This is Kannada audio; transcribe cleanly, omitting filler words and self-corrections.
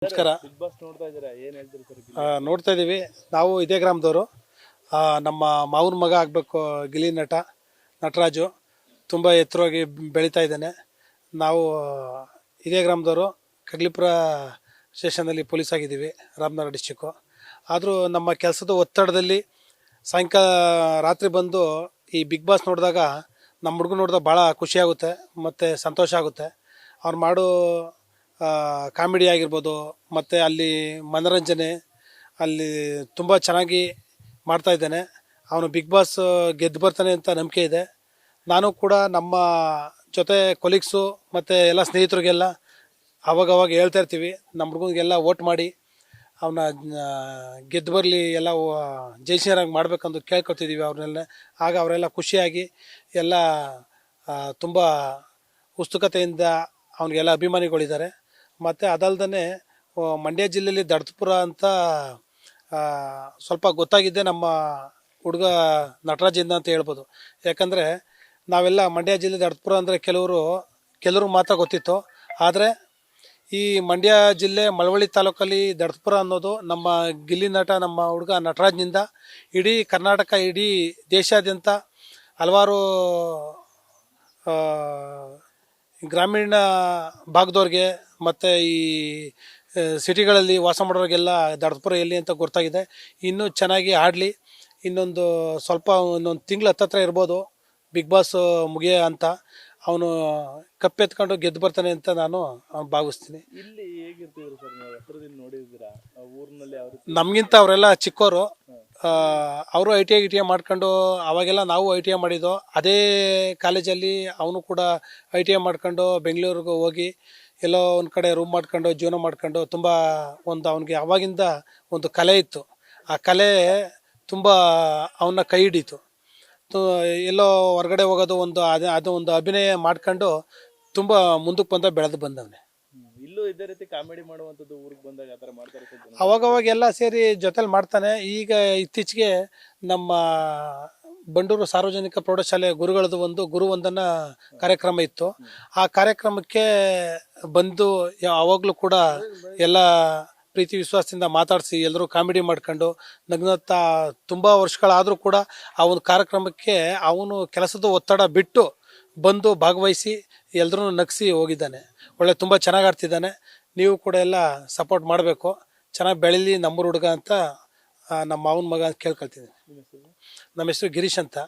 ನಮಸ್ಕಾರ. ಬಿಗ್ ಬಾಸ್ ನೋಡ್ತಾ ಇದ್ದೀರಾ, ಏನ್ ಹೇಳ್ತೀರಿ ಸರ್? ನೋಡ್ತಾ ಇದ್ದೀವಿ. ನಾವು ಇದೇ ಗ್ರಾಮದವರು. ನಮ್ಮ ಮಾವನ ಮಗ ಆಗಬೇಕು ಗಿಲ್ಲಿ ನಟರಾಜು ತುಂಬ ಎತ್ತರವಾಗಿ ಬೆಳೀತಾ ಇದ್ದಾನೆ. ನಾವು ಇದೇ ಗ್ರಾಮದವರು. ಕಗ್ಲಿಪುರ ಸ್ಟೇಷನಲ್ಲಿ ಪೊಲೀಸ್ ಆಗಿದ್ದೀವಿ, ರಾಮನಗರ ಡಿಸ್ಟಿಕ್ಕು. ಆದರೂ ನಮ್ಮ ಕೆಲಸದ ಒತ್ತಡದಲ್ಲಿ ಸಾಯಂಕಾಲ ರಾತ್ರಿ ಬಂದು ಈ ಬಿಗ್ ಬಾಸ್ ನೋಡಿದಾಗ ನಮ್ಮ ಹುಡುಗ ನೋಡಿದಾಗ ಭಾಳ ಖುಷಿಯಾಗುತ್ತೆ ಮತ್ತು ಸಂತೋಷ ಆಗುತ್ತೆ. ಅವ್ರು ಮಾಡೋ ಕಾಮಿಡಿ ಆಗಿರ್ಬೋದು, ಮತ್ತು ಅಲ್ಲಿ ಮನೋರಂಜನೆ ಅಲ್ಲಿ ತುಂಬ ಚೆನ್ನಾಗಿ ಮಾಡ್ತಾ ಇದ್ದಾನೆ. ಅವನು ಬಿಗ್ ಬಾಸ್ ಗೆದ್ದು ಬರ್ತಾನೆ ಅಂತ ನಂಬಿಕೆ ಇದೆ. ನಾನು ಕೂಡ ನಮ್ಮ ಜೊತೆ ಕೊಲೀಗ್ಸು ಮತ್ತು ಎಲ್ಲ ಸ್ನೇಹಿತರಿಗೆಲ್ಲ ಅವಾಗವಾಗ ಹೇಳ್ತಾ ಇರ್ತೀವಿ, ನಮ್ಮ ಹುಡುಗನಿಗೆಲ್ಲ ವೋಟ್ ಮಾಡಿ ಅವನ ಗೆದ್ದು ಬರಲಿ, ಎಲ್ಲ ಜೈಶೀರಾಗಿ ಮಾಡ್ಬೇಕಂತ ಕೇಳ್ಕೊತಿದ್ದೀವಿ ಅವ್ರನ್ನೆಲ್ಲ. ಆಗ ಅವರೆಲ್ಲ ಖುಷಿಯಾಗಿ ಎಲ್ಲ ತುಂಬ ಉತ್ಸುಕತೆಯಿಂದ ಅವನಿಗೆಲ್ಲ ಅಭಿಮಾನಿಗಳಿದ್ದಾರೆ. ಮತ್ತು ಅದಲ್ದೇ ಮಂಡ್ಯ ಜಿಲ್ಲೆಯಲ್ಲಿ ದಡ್ತಪುರ ಅಂತ ಸ್ವಲ್ಪ ಗೊತ್ತಾಗಿದ್ದೆ ನಮ್ಮ ಹುಡುಗ ನಟರಾಜಿಂದ ಅಂತ ಹೇಳ್ಬೋದು. ಯಾಕಂದರೆ ನಾವೆಲ್ಲ ಮಂಡ್ಯ ಜಿಲ್ಲೆ ದಡ್ತಪುರ ಅಂದರೆ ಕೆಲವರು ಮಾತ್ರ ಗೊತ್ತಿತ್ತು. ಆದರೆ ಈ ಮಂಡ್ಯ ಜಿಲ್ಲೆ ಮಳವಳ್ಳಿ ತಾಲೂಕಲ್ಲಿ ದಡ್ತಪುರ ಅನ್ನೋದು ನಮ್ಮ ಗಿಲ್ಲಿ ನಮ್ಮ ಹುಡುಗ ನಟರಾಜ್ನಿಂದ ಇಡೀ ಕರ್ನಾಟಕ, ಇಡೀ ದೇಶಾದ್ಯಂತ ಹಲವಾರು ಗ್ರಾಮೀಣ ಭಾಗದವ್ರಿಗೆ ಮತ್ತು ಈ ಸಿಟಿಗಳಲ್ಲಿ ವಾಸ ಮಾಡೋರಿಗೆಲ್ಲ ದಡ್ತಪುರ ಎಲ್ಲಿ ಅಂತ ಗೊತ್ತಾಗಿದೆ. ಇನ್ನೂ ಚೆನ್ನಾಗಿ ಆಡಲಿ. ಇನ್ನೊಂದು ತಿಂಗಳು ಹತ್ತತ್ರ ಇರ್ಬೋದು ಬಿಗ್ ಬಾಸ್ ಮುಗಿಯೋ ಅಂತ. ಅವನು ಕಪ್ಪೆತ್ಕೊಂಡು ಗೆದ್ದು ಬರ್ತಾನೆ ಅಂತ ನಾನು ಭಾವಿಸ್ತೀನಿ. ಇಲ್ಲಿ ಹೇಗಿರ್ತಿದ್ರು ಸರ್, ನೀವು ಹತ್ರದಿಂದ ನೋಡಿದ್ದೀರಾ ಊರಿನಲ್ಲಿ? ನಮಗಿಂತ ಅವರೆಲ್ಲ ಚಿಕ್ಕವರು. ಅವರು ಐ ಟಿ ಐ ಮಾಡ್ಕೊಂಡು, ಅವಾಗೆಲ್ಲ ನಾವು ಐ ಟಿ ಐ ಮಾಡಿದ್ದು ಅದೇ ಕಾಲೇಜಲ್ಲಿ. ಅವನು ಕೂಡ ಐ ಟಿ ಐ ಮಾಡ್ಕೊಂಡು ಬೆಂಗಳೂರಿಗೆ ಹೋಗಿ ಎಲ್ಲೋ ಒಂದು ಕಡೆ ರೂಮ್ ಮಾಡ್ಕೊಂಡು ಜೀವನ ಮಾಡ್ಕೊಂಡು ತುಂಬ ಅವನಿಗೆ ಅವಾಗಿಂದ ಒಂದು ಕಲೆ ಇತ್ತು. ಆ ಕಲೆ ತುಂಬ ಅವನ್ನ ಕೈ ಹಿಡೀತು. ಎಲ್ಲೋ ಹೊರಗಡೆ ಹೋಗೋದು ಅದು ಒಂದು ಅಭಿನಯ ಮಾಡ್ಕೊಂಡು ತುಂಬ ಮುಂದಕ್ಕೆ ಬೆಳೆದು ಬಂದವನೇ. ಇಲ್ಲೂ ಇದೇ ರೀತಿ ಕಾಮಿಡಿ ಮಾಡುವಂಥದ್ದು ಊರಿಗೆ ಬಂದಾಗ ಆ ಥರ ಮಾಡ್ತಾರೆ ಸರ್? ಅವಾಗವಾಗ ಎಲ್ಲ ಸೇರಿ ಜೊತೆಲಿ ಮಾಡ್ತಾನೆ. ಈಗ ಇತ್ತೀಚೆಗೆ ನಮ್ಮ ಬಂಡೂರು ಸಾರ್ವಜನಿಕ ಪ್ರೌಢಶಾಲೆ ಗುರುಗಳದ್ದು ಒಂದು ಗುರುವಂದನ ಕಾರ್ಯಕ್ರಮ ಇತ್ತು. ಆ ಕಾರ್ಯಕ್ರಮಕ್ಕೆ ಬಂದು ಅವಾಗಲೂ ಕೂಡ ಎಲ್ಲ ಪ್ರೀತಿ ವಿಶ್ವಾಸದಿಂದ ಮಾತಾಡಿಸಿ ಎಲ್ಲರೂ ಕಾಮಿಡಿ ಮಾಡ್ಕೊಂಡು ನಗ್ನತ್ತಾ ತುಂಬ ವರ್ಷಗಳಾದರೂ ಕೂಡ ಆ ಒಂದು ಕಾರ್ಯಕ್ರಮಕ್ಕೆ ಅವನು ಕೆಲಸದ ಒತ್ತಡ ಬಿಟ್ಟು ಬಂದು ಭಾಗವಹಿಸಿ ಎಲ್ಲರೂ ನಗಿಸಿ ಹೋಗಿದ್ದಾನೆ. ತುಂಬ ಚೆನ್ನಾಗಿ ಆಡ್ತಿದ್ದಾನೆ. ನೀವು ಕೂಡ ಎಲ್ಲ ಸಪೋರ್ಟ್ ಮಾಡಬೇಕು. ಚೆನ್ನಾಗಿ ಬೆಳೀಲಿ ನಮ್ಮೂರು ಹುಡುಗ ಅಂತ ನಮ್ಮ ಮಾವನ ಮಗ ಅಂತ ಕೇಳ್ಕೊಳ್ತಿದ್ದೀನಿ. ನಮ್ಮ ಹೆಸರು ಗಿರೀಶ್ ಅಂತ.